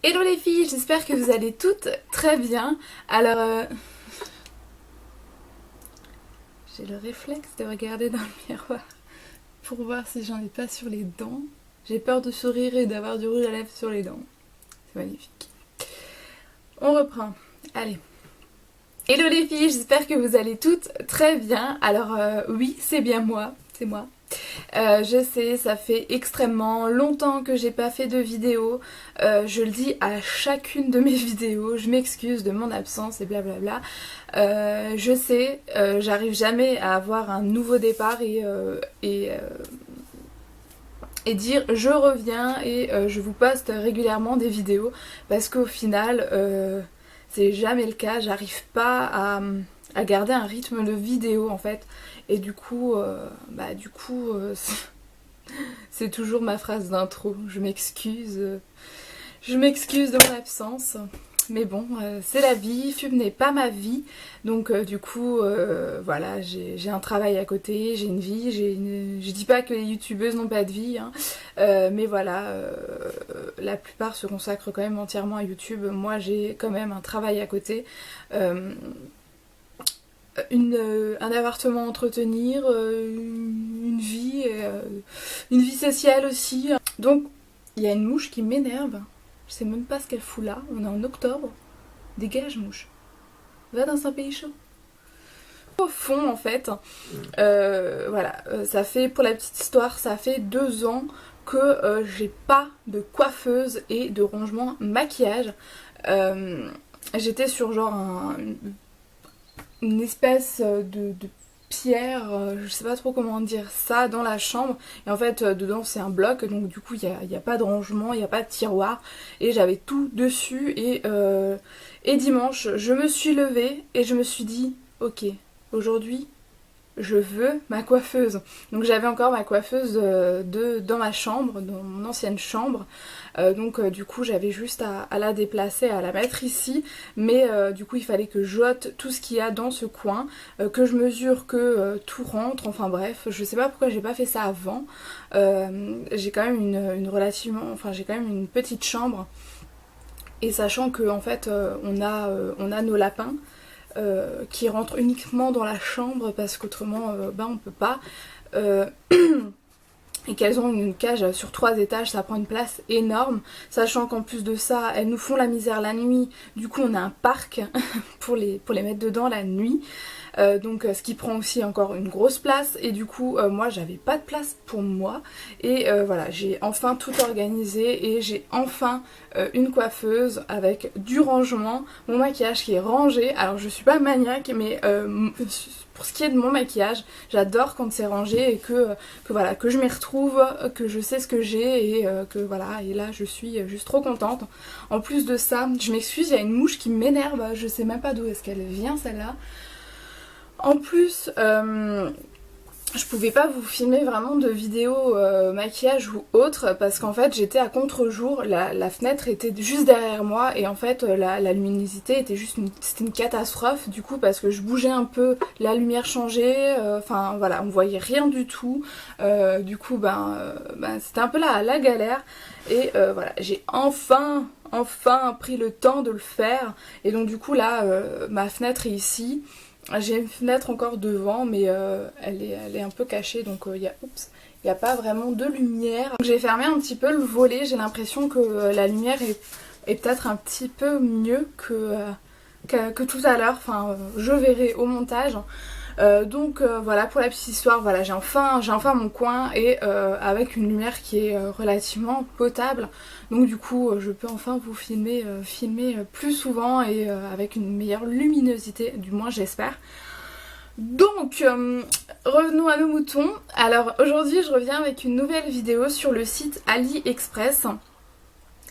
Hello les filles, j'espère que vous allez toutes très bien. Alors, j'ai le réflexe de regarder dans le miroir pour voir si j'en ai pas sur les dents. J'ai peur de sourire et d'avoir du rouge à lèvres sur les dents. C'est magnifique. On reprend. Allez. Hello les filles, j'espère que vous allez toutes très bien. Alors, oui, c'est bien moi, c'est moi. Je sais, ça fait extrêmement longtemps que j'ai pas fait de vidéo. Je le dis à chacune de mes vidéos. Je m'excuse de mon absence et blablabla. Je sais, j'arrive jamais à avoir un nouveau départ et dire je reviens et je vous poste régulièrement des vidéos parce qu'au final, c'est jamais le cas. J'arrive pas à garder un rythme de vidéo en fait. Et du coup, c'est toujours ma phrase d'intro. Je m'excuse de mon absence. Mais bon, c'est la vie, Fub n'est pas ma vie. Donc voilà, j'ai un travail à côté, j'ai une vie, je dis pas que les youtubeuses n'ont pas de vie, hein. Mais voilà, la plupart se consacrent quand même entièrement à YouTube. Moi j'ai quand même un travail à côté. Un appartement à entretenir, une vie sociale aussi. Donc, il y a une mouche qui m'énerve. Je sais même pas ce qu'elle fout là. On est en octobre. Dégage, mouche. Va dans un pays chaud. Au fond, en fait, voilà, ça fait, pour la petite histoire, ça fait 2 ans que j'ai pas de coiffeuse et de rangement maquillage. J'étais sur genre une espèce de pierre, je sais pas trop comment dire ça, dans la chambre. Et en fait, dedans c'est un bloc, donc du coup il n'y a pas de rangement, il n'y a pas de tiroir. Et j'avais tout dessus. Et dimanche, je me suis levée et je me suis dit, ok, aujourd'hui, je veux ma coiffeuse. Donc j'avais encore ma coiffeuse dans ma chambre, dans mon ancienne chambre. Du coup j'avais juste à la déplacer, à la mettre ici. Mais du coup il fallait que j'ôte tout ce qu'il y a dans ce coin, que je mesure que tout rentre. Enfin bref, je sais pas pourquoi j'ai pas fait ça avant. J'ai quand même j'ai quand même une petite chambre. Et sachant que en fait on a nos lapins qui rentrent uniquement dans la chambre parce qu'autrement on peut pas. Euh, et qu'elles ont une cage sur 3 étages, ça prend une place énorme, sachant qu'en plus de ça, elles nous font la misère la nuit, du coup on a un parc pour les mettre dedans la nuit. Ce qui prend aussi encore une grosse place, et du coup moi j'avais pas de place pour moi, et voilà, j'ai enfin tout organisé et j'ai enfin une coiffeuse avec du rangement, mon maquillage qui est rangé. Alors je suis pas maniaque, mais pour ce qui est de mon maquillage, j'adore quand c'est rangé et voilà, que je m'y retrouve, que je sais ce que j'ai, et que voilà, et là je suis juste trop contente. En plus de ça, je m'excuse, il y a une mouche qui m'énerve, je sais même pas d'où est-ce qu'elle vient celle-là. En plus, je pouvais pas vous filmer vraiment de vidéos maquillage ou autre parce qu'en fait j'étais à contre-jour, la fenêtre était juste derrière moi et en fait la luminosité était c'était une catastrophe du coup, parce que je bougeais un peu, la lumière changeait, enfin voilà, on voyait rien du tout. Du coup c'était un peu la galère, et voilà, j'ai enfin pris le temps de le faire. Et donc du coup là ma fenêtre est ici. J'ai une fenêtre encore devant, mais elle est un peu cachée, donc il y a pas vraiment de lumière. J'ai fermé un petit peu le volet, j'ai l'impression que la lumière est peut-être un petit peu mieux que tout à l'heure. Enfin, je verrai au montage. Voilà, pour la petite histoire, voilà, j'ai enfin mon coin, et avec une lumière qui est relativement potable. Donc du coup je peux enfin vous filmer plus souvent et avec une meilleure luminosité, du moins j'espère. Donc revenons à nos moutons. Alors aujourd'hui je reviens avec une nouvelle vidéo sur le site AliExpress.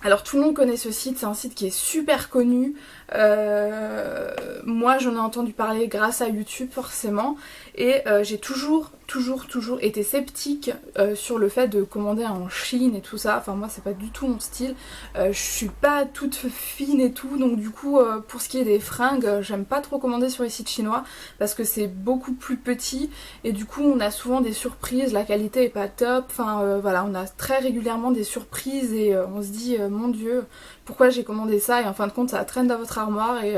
Alors tout le monde connaît ce site, c'est un site qui est super connu. Moi j'en ai entendu parler grâce à YouTube forcément, et j'ai toujours toujours été sceptique sur le fait de commander en Chine et tout ça. Enfin moi c'est pas du tout mon style. Je suis pas toute fine et tout, donc du coup pour ce qui est des fringues, j'aime pas trop commander sur les sites chinois parce que c'est beaucoup plus petit et du coup on a souvent des surprises, la qualité est pas top. Enfin voilà, on a très régulièrement des surprises et on se dit mon dieu, pourquoi j'ai commandé ça, et en fin de compte ça traîne dans votre armoire et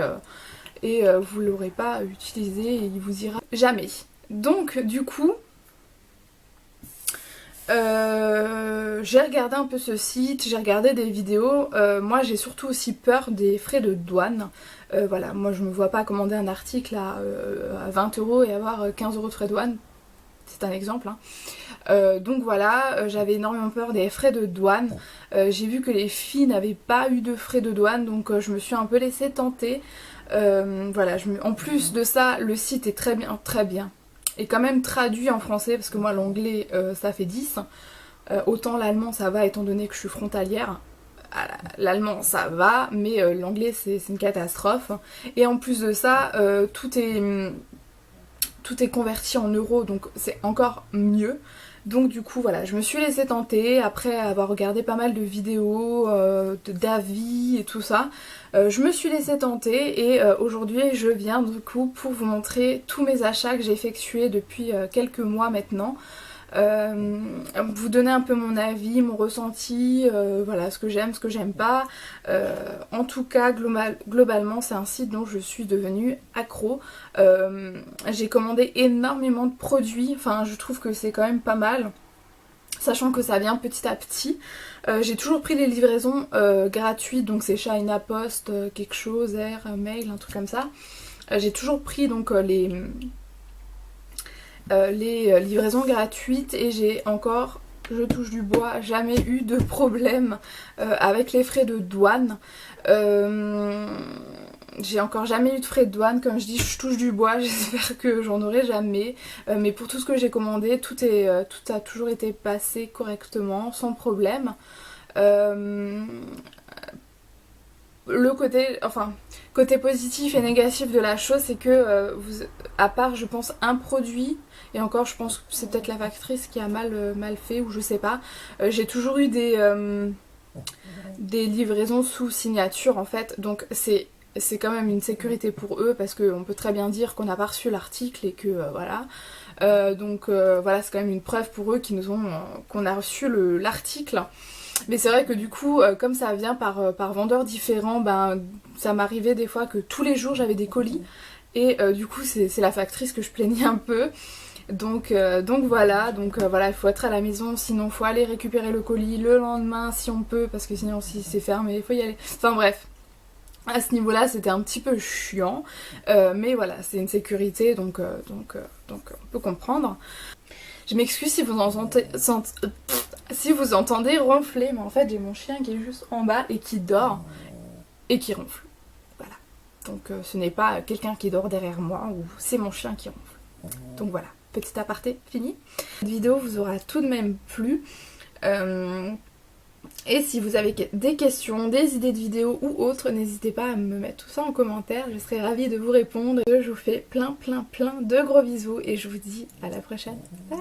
vous l'aurez pas utilisé et il vous ira jamais. Donc du coup j'ai regardé un peu ce site, j'ai regardé des vidéos. Moi j'ai surtout aussi peur des frais de douane. Voilà, moi je me vois pas commander un article à 20 € et avoir 15 € de frais de douane. C'est un exemple hein. Donc voilà, j'avais énormément peur des frais de douane. J'ai vu que les filles n'avaient pas eu de frais de douane, donc je me suis un peu laissée tenter. Voilà, en plus de ça, le site est très bien. Et quand même traduit en français, parce que moi l'anglais ça fait 10. Autant l'allemand ça va étant donné que je suis frontalière. L'allemand ça va, mais l'anglais c'est une catastrophe. Et en plus de ça, tout est converti en euros, donc c'est encore mieux. Donc du coup voilà, je me suis laissée tenter après avoir regardé pas mal de vidéos, d'avis et tout ça. Je me suis laissée tenter et aujourd'hui je viens du coup pour vous montrer tous mes achats que j'ai effectués depuis quelques mois maintenant. Vous donner un peu mon avis, mon ressenti, voilà, ce que j'aime pas. En tout cas, globalement, c'est un site dont je suis devenue accro. J'ai commandé énormément de produits, enfin je trouve que c'est quand même pas mal, sachant que ça vient petit à petit. J'ai toujours pris les livraisons gratuites, donc c'est China Post, quelque chose, Air, Mail, un truc comme ça. J'ai toujours pris donc les livraisons gratuites et j'ai encore, je touche du bois, jamais eu de problème avec les frais de douane. J'ai encore jamais eu de frais de douane, comme je dis, je touche du bois, j'espère que j'en aurai jamais. Mais pour tout ce que j'ai commandé, tout a toujours été passé correctement, sans problème. Le côté positif et négatif de la chose, c'est que à part je pense un produit, et encore je pense que c'est peut-être la factrice qui a mal fait ou je sais pas, j'ai toujours eu des livraisons sous signature en fait, donc c'est quand même une sécurité pour eux parce qu'on peut très bien dire qu'on n'a pas reçu l'article et que voilà. Donc voilà, c'est quand même une preuve pour eux qu'on a reçu l'article. Mais c'est vrai que du coup, comme ça vient par vendeurs différents, ben ça m'arrivait des fois que tous les jours j'avais des colis. Et du coup c'est la factrice que je plaignais un peu. Donc voilà, il faut être à la maison, sinon il faut aller récupérer le colis le lendemain si on peut, parce que sinon si c'est fermé, il faut y aller. Enfin bref. À ce niveau-là, c'était un petit peu chiant, mais voilà, c'est une sécurité, donc on peut comprendre. Je m'excuse si vous entendez ronfler, mais en fait j'ai mon chien qui est juste en bas et qui dort et qui ronfle. Voilà. Donc ce n'est pas quelqu'un qui dort derrière moi, ou c'est mon chien qui ronfle. Donc voilà, petit aparté fini. Cette vidéo vous aura tout de même plu. Et si vous avez des questions, des idées de vidéos ou autres, n'hésitez pas à me mettre tout ça en commentaire, je serai ravie de vous répondre. Je vous fais plein de gros bisous et je vous dis à la prochaine. Bye.